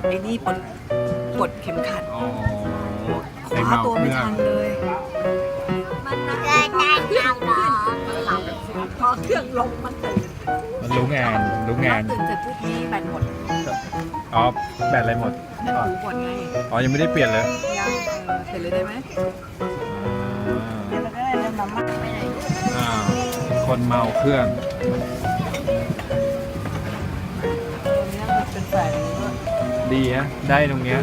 ไอ้นี่ปลดเข็มขัด อ๋อ คว้าตัวไม่ทันเลย มันนะเพื่อนหลับพอเครื่องลงมันตื่น มันรู้งานรู้งาน ตื่นเสร็จปุ๊บนี่แบตหมด อ๋อแบตอะไรหมด แบตหูหมดไง อ๋อยังไม่ได้เปลี่ยนเลย ยังเสร็จเลยได้ไหมแล้วก็เลยเริ่มน้ำมันไปไหน อ่าคนเมาเครื่อง ตรงนี้มันเป็นแฝดนี้ด้วย ดีฮะได้ตรงเนี้ย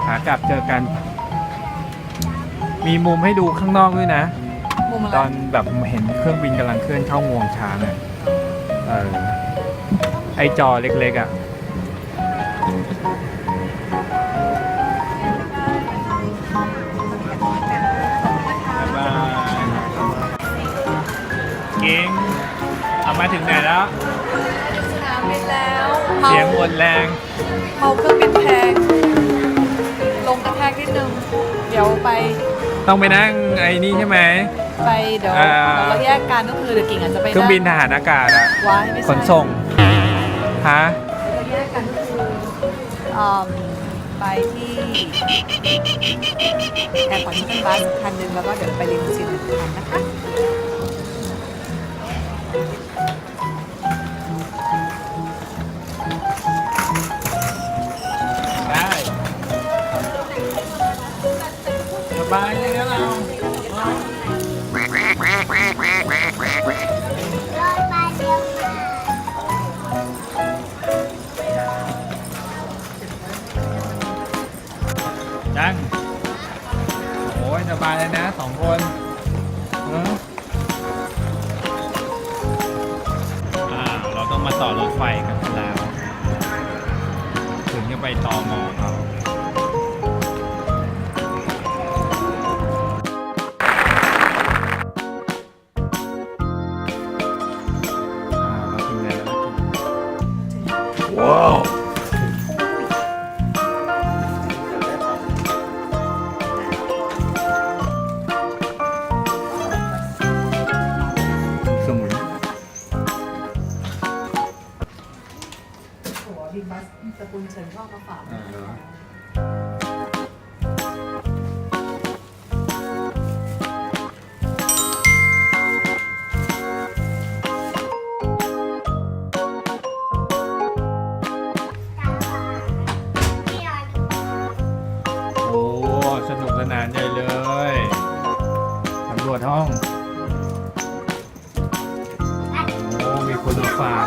ขากลับเจอกัน มีมุมให้ดูข้างนอกด้วยนะ มุมอะไร ตอนแบบเห็นเครื่องบินกำลังเคลื่อนเข้างวงช้างอ่ะไอจอเล็กๆอ่ะบ๊ายบายเก่งเอามาถึงไหนแล้ว สนามบินแล้ว เสียงหมดแรง เมาเครื่องบินแพงลงกระแทกนิดนึง เดี๋ยวไป ต้องไปนั่งไอ้นี่ใช่ไหม ไปเดี๋ยวเราแยกกันก็คือเดี๋ยวกิ่งอาจจะไป เครื่องบินทหารอากาศอะ ว้ายไม่ใช่ ขนส่งฮะ เราแยกกันก็คือไปที่แอร์พอร์ตที่เป็นบัสคันหนึ่งแล้วก็เดี๋ยวไปลิมูซีนอีกคันนะคะ ได้สบายเลยนะเราจังโอ้ยสบายเลยนะสองคนเราต้องมาต่อรถไฟกันแล้ว ถึงจะไปตอมอเขาเราถึงแล้วว้าวสมุย โอ้บินบัสสกุลเฉินก็มาฝาก โอ้ สนุกสนานใหญ่เลยสำรวจห้อง โอ้ มีคนมาฝาก